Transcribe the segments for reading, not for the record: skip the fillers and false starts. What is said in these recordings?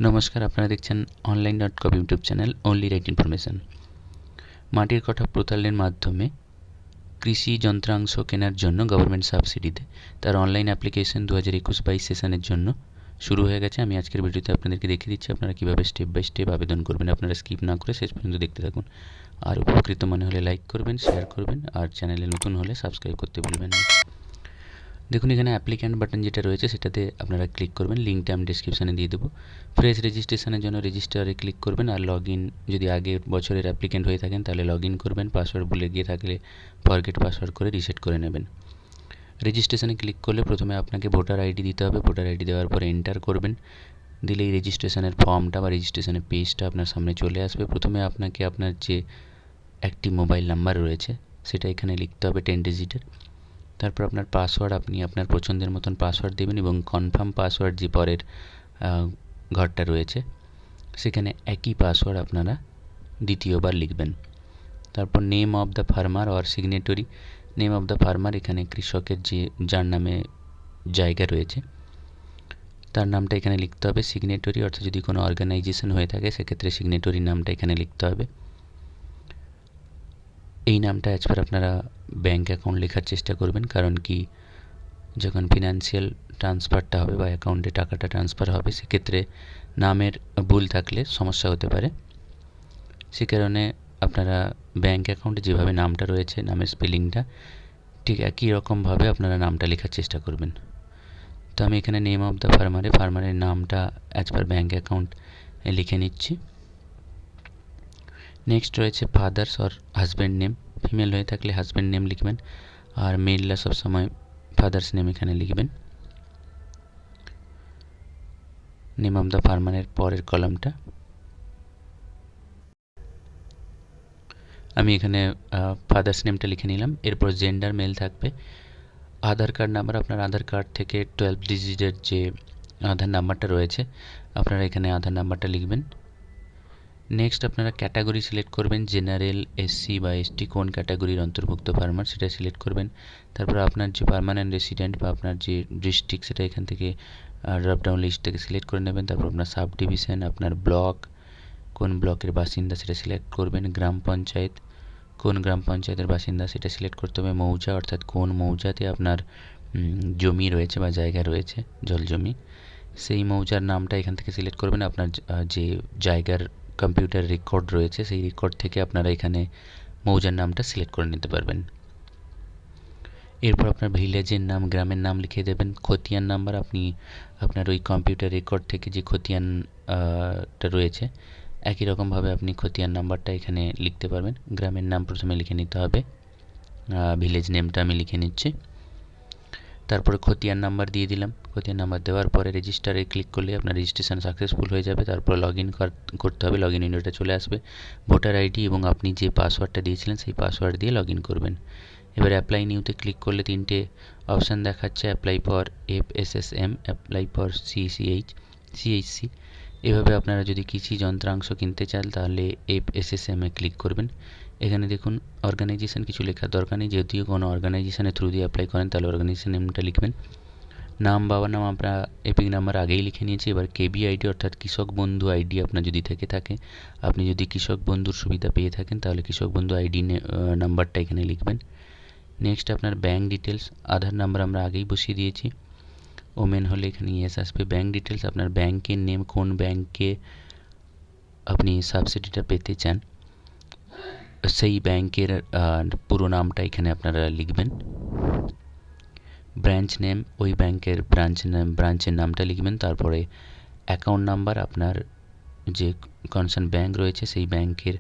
নমস্কার, আপনারা দেখছেন online.com YouTube channel only right information. মাটির কাঠা প্রকল্পের মাধ্যমে কৃষি যন্ত্রাংশ কেনার জন্য গভর্নমেন্ট সাবসিডিতে তার অনলাইন অ্যাপ্লিকেশন 2021-22 সেশনের জন্য শুরু হয়ে গেছে। আমি আজকের ভিডিওতে আপনাদেরকে দেখিয়ে দিচ্ছি আপনারা কীভাবে স্টেপ বাই স্টেপ আবেদন করবেন। আপনারা স্কিপ না করে শেষ পর্যন্ত দেখতে থাকুন। আর উপকৃত মনে হলে লাইক করবেন, শেয়ার করবেন, আর চ্যানেলে নতুন হলে সাবস্ক্রাইব করতে ভুলবেন না। দেখুন, এখানে অ্যাপ্লিক্যান্ট বাটন যেটা রয়েছে সেটাতে আপনারা ক্লিক করবেন। লিঙ্কটা আমি ডিসক্রিপশানে দিয়ে দেবো। ফ্রেশ রেজিস্ট্রেশনের জন্য রেজিস্টারে ক্লিক করবেন, আর লগ ইন যদি আগের বছরের অ্যাপ্লিক্যান্ট হয়ে থাকেন তাহলে লগ ইন করবেন। পাসওয়ার্ড ভুলে গিয়ে থাকলে ফরগেট পাসওয়ার্ড করে রিসেট করে নেবেন। রেজিস্ট্রেশনে ক্লিক করলে প্রথমে আপনাকে ভোটার আইডি দিতে হবে। ভোটার আইডি দেওয়ার পরে এন্টার করবেন। দিলেই রেজিস্ট্রেশনের ফর্মটা বা রেজিস্ট্রেশনের পেজটা আপনার সামনে চলে আসবে। প্রথমে আপনাকে আপনার যে একটি মোবাইল নাম্বার রয়েছে সেটা এখানে লিখতে হবে 10 ডিজিটের। তারপর আপনার পাসওয়ার্ড আপনি আপনার পছন্দের মতন পাসওয়ার্ড দেবেন এবং কনফার্ম পাসওয়ার্ড যে পরের ঘরটা রয়েছে সেখানে একই পাসওয়ার্ড আপনারা দ্বিতীয়বার লিখবেন। তারপর name of the farmer or signatory. Name of the farmer, এখানে কৃষকের যার নামে জায়গা রয়েছে তার নামটা এখানে লিখতে হবে। সিগনেটরি অর্থাৎ যদি কোনো অর্গানাইজেশন হয়ে থাকে সেক্ষেত্রে সিগনেটরি নামটা এখানে লিখতে হবে। এই নামটা অ্যাজ পার আপনারা ব্যাঙ্ক অ্যাকাউন্ট লেখার চেষ্টা করবেন, কারণ কি যখন ফিনান্সিয়াল ট্রান্সফারটা হবে বা অ্যাকাউন্টে টাকাটা ট্রান্সফার হবে সেক্ষেত্রে নামের ভুল থাকলে সমস্যা হতে পারে। সে কারণে আপনারা ব্যাঙ্ক অ্যাকাউন্টে যেভাবে নামটা রয়েছে নামের স্পেলিংটা ঠিক একই রকমভাবে আপনারা নামটা লেখার চেষ্টা করবেন। তো আমি এখানে নেম অফ দ্য ফার্মারের নামটা অ্যাজ পার ব্যাঙ্ক অ্যাকাউন্ট লিখে নিচ্ছি। নেক্সট রয়েছে father's or husband name. Female হয়ে থাকলে হাজব্যান্ড নেম লিখবেন, আর মেলরা সবসময় ফাদার্স নেম এখানে লিখবেন। নেম অফ দ্য ফার্মারের পরের কলামটা আমি এখানে ফাদার্স নেমটা লিখে নিলাম। এরপর জেন্ডার মেল থাকবে। আধার কার্ড নাম্বার, আপনার আধার কার্ড থেকে 12 ডিজিটের যে আধার নাম্বারটা রয়েছে আপনারা এখানে আধার নাম্বারটা লিখবেন। নেক্সট আপনারা ক্যাটাগরি সিলেক্ট করবেন, জেনারেল, এসসি বা এসটি কোন ক্যাটাগরির অন্তর্ভুক্ত ফার্মার সেটা সিলেক্ট করবেন। তারপর আপনার যে পার্মানেন্ট রেসিডেন্ট বা আপনার যে ডিস্ট্রিক্ট সেটা এখান থেকে ড্রপডাউন লিস্ট থেকে সিলেক্ট করে নেবেন। তারপর আপনার সাব ডিভিশন, আপনার ব্লক, কোন ব্লকের বাসিন্দা সেটা সিলেক্ট করবেন। গ্রাম পঞ্চায়েত, কোন গ্রাম পঞ্চায়েতের বাসিন্দা সেটা সিলেক্ট করতে হবে। মৌজা অর্থাৎ কোন মৌজাতে আপনার জমি রয়েছে বা জায়গা রয়েছে, জল জমি, সেই মৌজার নামটা এখান থেকে সিলেক্ট করবেন। আপনার যে জায়গার কম্পিউটার রেকর্ড রয়েছে সেই রেকর্ড থেকে আপনারা এখানে মৌজার নামটা সিলেক্ট করে নিতে পারবেন। এরপর আপনার ভিলেজের নাম, গ্রামের নাম লিখে দেবেন। খতিয়ান নাম্বার আপনি আপনার ওই কম্পিউটার রেকর্ড থেকে যে খতিয়ানটা রয়েছে একই রকমভাবে আপনি খতিয়ান নাম্বারটা এখানে লিখতে পারবেন। গ্রামের নাম প্রথমে লিখে নিতে হবে, ভিলেজ নেমটা আমি লিখে নিচ্ছি। তারপরে খতিয়ান নাম্বার দিয়ে দিলাম। খতিয়ান নাম্বার দেওয়ার পরে রেজিস্টারে ক্লিক করলে আপনার রেজিস্ট্রেশন সাকসেসফুল হয়ে যাবে। তারপর লগ ইন করতে হবে, লগ ইন উইন্ডোটা চলে আসবে। ভোটার আইডি এবং আপনি যে পাসওয়ার্ডটা দিয়েছিলেন সেই পাসওয়ার্ড দিয়ে লগ ইন করবেন। এবার অ্যাপ্লাই নিউতে ক্লিক করলে তিনটে অপশান দেখাচ্ছে, apply for FSSM, apply for CHC। এভাবে আপনারা যদি কৃষি যন্ত্রাংশ কিনতে চান তাহলে FSSM এ ক্লিক করবেন। এখানে দেখুন অর্গানাইজেশন কিছু লেখার দরকার নেই, যদিও কোনো অর্গানাইজেশনের থ্রু দিয়ে অ্যাপ্লাই করেন তাহলে অর্গানাইজেশন নেমটা লিখবেন। নাম, বাবার নাম আমরা এপিক নাম্বার আগেই লিখে নিয়েছি। এবার কেবি আইডি অর্থাৎ কৃষক বন্ধু আইডি আপনার যদি থেকে থাকে, আপনি যদি কৃষক বন্ধুর সুবিধা পেয়ে থাকেন তাহলে কৃষক বন্ধু আইডি নাম্বারটা এখানে লিখবেন। নেক্সট আপনার ব্যাঙ্ক ডিটেলস, আধার নাম্বার আমরা আগেই বসিয়ে দিয়েছি। ওমেন হলে এখানে ইয়েস আসবে। ব্যাঙ্ক ডিটেলস, আপনার ব্যাঙ্কের নেম, কোন ব্যাঙ্কে আপনি সাবসিডিটা পেতে চান সেই ব্যাঙ্কের পুরো নামটা এখানে আপনারা লিখবেন। ব্রাঞ্চ নেম, ওই ব্যাঙ্কের ব্রাঞ্চের নামটা লিখবেন। তারপরে অ্যাকাউন্ট নাম্বার, আপনার যে কনসার্ন ব্যাঙ্ক রয়েছে সেই ব্যাঙ্কের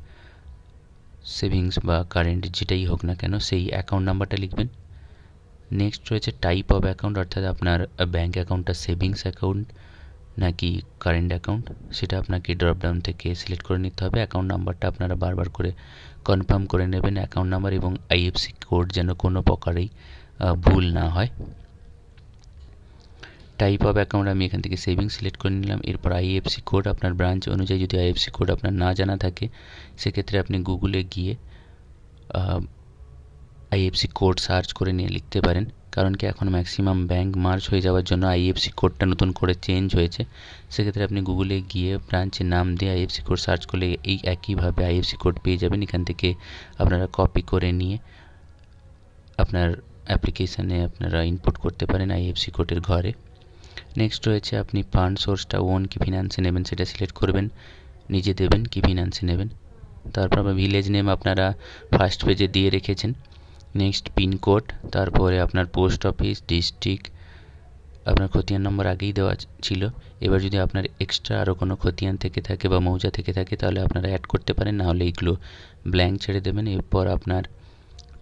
সেভিংস বা কারেন্ট যেটাই হোক না কেন সেই অ্যাকাউন্ট নাম্বারটা লিখবেন। নেক্সট রয়েছে টাইপ অফ অ্যাকাউন্ট, অর্থাৎ আপনার ব্যাঙ্ক অ্যাকাউন্টটা সেভিংস অ্যাকাউন্ট নাকি কারেন্ট অ্যাকাউন্ট সেটা আপনাকে ড্রপডাউন থেকে সিলেক্ট করে নিতে হবে। অ্যাকাউন্ট নাম্বারটা আপনারা বারবার করে কনফার্ম করে নেবেন। অ্যাকাউন্ট নাম্বার এবং IFSC কোড যেন কোনো প্রকারেই ভুল না হয়। টাইপ অফ অ্যাকাউন্ট আমি এখান থেকে সেভিংস সিলেক্ট করে নিলাম। এরপর IFSC কোড, আপনার ব্রাঞ্চ অনুযায়ী যদি IFSC কোড আপনার না জানা থাকে সেক্ষেত্রে আপনি গুগলে গিয়ে IFSC কোড সার্চ করে নিয়ে লিখতে পারেন, কারণ কি এখন ম্যাক্সিমাম ব্যাঙ্ক মার্জ হয়ে যাওয়ার জন্য আইএফসি কোডটা নতুন করে চেঞ্জ হয়েছে। সেক্ষেত্রে আপনি গুগলে গিয়ে ব্রাঞ্চের নাম দিয়ে আইএফসি কোড সার্চ করলে এই একইভাবে আইএফসি কোড পেয়ে যাবেন। এখান থেকে আপনারা কপি করে নিয়ে আপনার অ্যাপ্লিকেশানে আপনারা ইনপুট করতে পারেন আইএফসি কোডের ঘরে। নেক্সট রয়েছে আপনি ফান্ড সোর্সটা ওন কি ফিনান্সে নেবেন সেটা সিলেক্ট করবেন, নিজে দেবেন কি ফিনান্সে নেবেন। তারপর আবার ভিলেজ নেম আপনারা ফার্স্ট পেজে দিয়ে রেখেছেন। নেক্সট পিনকোড, তারপরে আপনার পোস্ট অফিস, ডিস্ট্রিক্ট, আপনার খতিয়ান নম্বর আগেই দেওয়া ছিল। এবার যদি আপনার এক্সট্রা আরও কোনো খতিয়ান থেকে থাকে বা মৌজা থেকে থাকে তাহলে আপনারা অ্যাড করতে পারেন, নাহলে এইগুলো ব্ল্যাঙ্ক ছেড়ে দেবেন। এরপর আপনার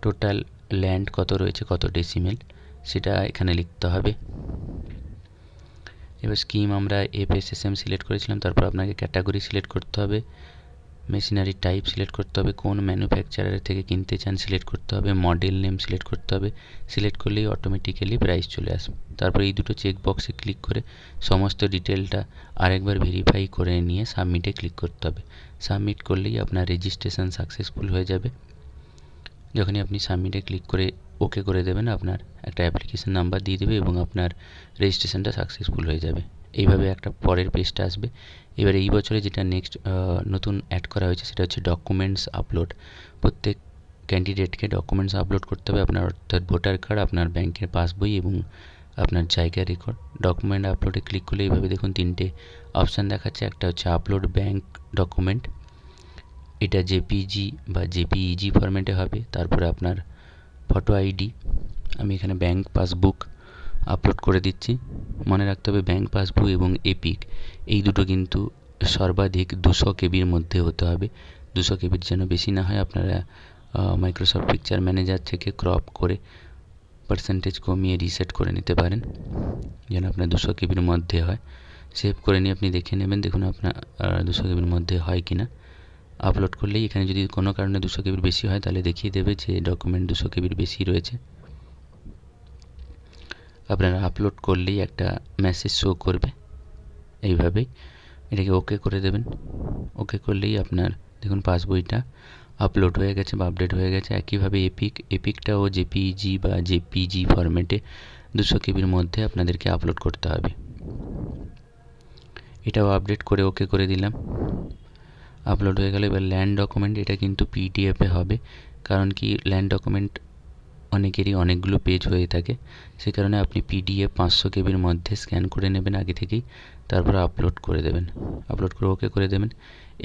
টোটাল ল্যান্ড কত রয়েছে, কত ডেসিমেল, সেটা এখানে লিখতে হবে। এবার স্কিম আমরা এফএসএসএম সিলেক্ট করেছিলাম। তারপর আপনাকে ক্যাটাগরি সিলেক্ট করতে হবে, মেশিনারি টাইপ সিলেক্ট করতে হবে, কোন ম্যানুফ্যাকচারারের থেকে কিনতে চান সিলেক্ট করতে হবে, মডেল নেম সিলেক্ট করতে হবে। সিলেক্ট করলেই অটোমেটিক্যালি প্রাইস চলে আসবে। তারপর এই দুটো চেক বক্সে ক্লিক করে সমস্ত ডিটেলটা আরেকবার ভেরিফাই করে নিয়ে সাবমিটে ক্লিক করতে হবে। সাবমিট করলেই আপনার রেজিস্ট্রেশন সাকসেসফুল হয়ে যাবে। যখনই আপনি সাবমিটে ক্লিক করে ওকে করে দেবেন, আপনার একটা অ্যাপ্লিকেশন নাম্বার দিয়ে দেবে এবং আপনার রেজিস্ট্রেশনটা সাকসেসফুল হয়ে যাবে। এইভাবে একটা পরের পেজটা আসবে। এবার এই বছরে যেটা নেক্সট নতুন অ্যাড করা হয়েছে সেটা হচ্ছে ডকুমেন্টস আপলোড। প্রত্যেক ক্যান্ডিডেটকে ডকুমেন্টস আপলোড করতে হবে, আপনার অর্থাৎ ভোটার কার্ড, আপনার ব্যাংকের পাসবই এবং আপনার জায়গার রেকর্ড। ডকুমেন্ট আপলোডে ক্লিক করলে এইভাবে দেখুন তিনটে অপশান দেখাচ্ছে। একটা হচ্ছে আপলোড ব্যাংক ডকুমেন্ট, এটা জেপিজি বা জেপিইজি ফরম্যাটে হবে। তারপরে আপনার ফটো আইডি, আমি এখানে ব্যাংক পাসবুক আপলোড করে দিচ্ছি। মনে রাখতে হবে ব্যাংক পাসবুক এবং এপিক এই দুটো কিন্তু সর্বাধিক 200 কেবির মধ্যে হতে হবে। 200 কেবির যেন বেশি না হয়, আপনারা মাইক্রোসফট পিকচার ম্যানেজার থেকে ক্রপ করে পার্সেন্টেজ কমিয়ে রিসেট করে নিতে পারেন যেন আপনার 200 কেবির মধ্যে হয়। সেভ করে নিয়ে আপনি দেখে নেবেন, দেখুন আপনার 200 কেবির মধ্যে হয় কিনা। আপলোড করলেই এখানে যদি কোনো কারণে 200 কেবির বেশি হয় তাহলে দেখিয়ে দেবে যে ডকুমেন্ট 200 কেবির বেশি রয়েছে। আপনারা আপলোড করলেই একটা মেসেজ শো করবে এইভাবেই। এটাকে ওকে করে দেবেন। ওকে করলেই আপনার দেখুন পাসবইটা আপলোড হয়ে গেছে বা আপডেট হয়ে গেছে। একইভাবে এপিকটাও জেপিইজি বা জেপিজি ফরম্যাটে 200 কেবির মধ্যে আপনাদেরকে আপলোড করতে হবে। এটাও আপডেট করে ওকে করে দিলাম, আপলোড হয়ে গেল। এবার ল্যান্ড ডকুমেন্ট, এটা কিন্তু পিডিএফে হবে, কারণ কি ল্যান্ড ডকুমেন্ট অনেকেরই অনেকগুলো পেজ হয়ে থাকে, সে কারণে আপনি পিডিএফ 500 কেবির মধ্যে স্ক্যান করে নেবেন আগে থেকেই, তারপর আপলোড করে দেবেন। আপলোড করে ওকে করে দেবেন।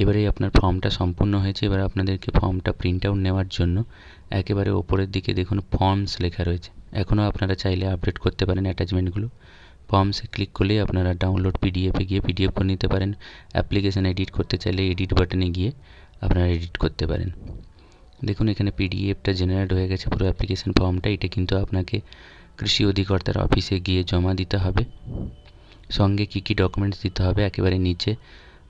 এবারেই আপনার ফর্মটা সম্পূর্ণ হয়েছে। এবার আপনাদেরকে ফর্মটা প্রিন্ট আউট নেওয়ার জন্য একেবারে ওপরের দিকে দেখুন ফর্মস লেখা রয়েছে। এখনও আপনারা চাইলে আপডেট করতে পারেন অ্যাটাচমেন্টগুলো। ফর্মসে ক্লিক করলেই আপনারা ডাউনলোড পিডিএফে গিয়ে পিডিএফ করে নিতে পারেন। অ্যাপ্লিকেশান এডিট করতে চাইলে এডিট বাটনে গিয়ে আপনারা এডিট করতে পারেন। দেখুন এখানে পিডিএফটা জেনারেট হয়ে গেছে পুরো অ্যাপ্লিকেশন ফর্মটা। এটা কিন্তু আপনাকে কৃষি অধিকর্তার অফিসে গিয়ে জমা দিতে হবে। সঙ্গে কী কী ডকুমেন্টস দিতে হবে একেবারে নিচে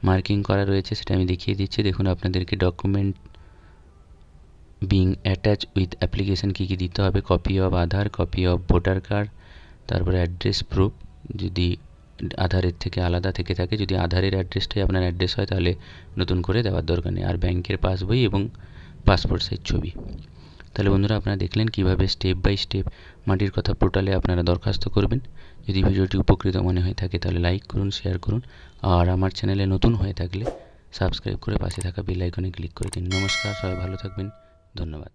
মার্কিং করা রয়েছে, সেটা আমি দেখিয়ে দিচ্ছি। দেখুন আপনাদেরকে document being attach with application কী কী দিতে হবে: copy of Aadhaar, copy of voter card, তারপরে অ্যাড্রেস প্রুফ যদি আধারের থেকে আলাদা থেকে থাকে, যদি আধারের অ্যাড্রেসটাই আপনার অ্যাড্রেস হয় তাহলে নতুন করে দেওয়ার দরকার নেই, আর ব্যাংকের পাসবই এবং পাসপোর্ট সাইজ ছবি। তাহলে বন্ধুরা আপনারা দেখলেন কিভাবে স্টেপ বাই স্টেপ মাটির কথা পোর্টালে আপনারা দরখাস্ত করবেন। যদি ভিডিওটি উপকৃত মনে হয়ে থাকে তাহলে লাইক করুন, শেয়ার করুন, আর আমার চ্যানেলে নতুন হয়ে থাকলে সাবস্ক্রাইব করে পাশে থাকা বেল আইকনে ক্লিক করে দিন। নমস্কার, সবাই ভালো থাকবেন, ধন্যবাদ।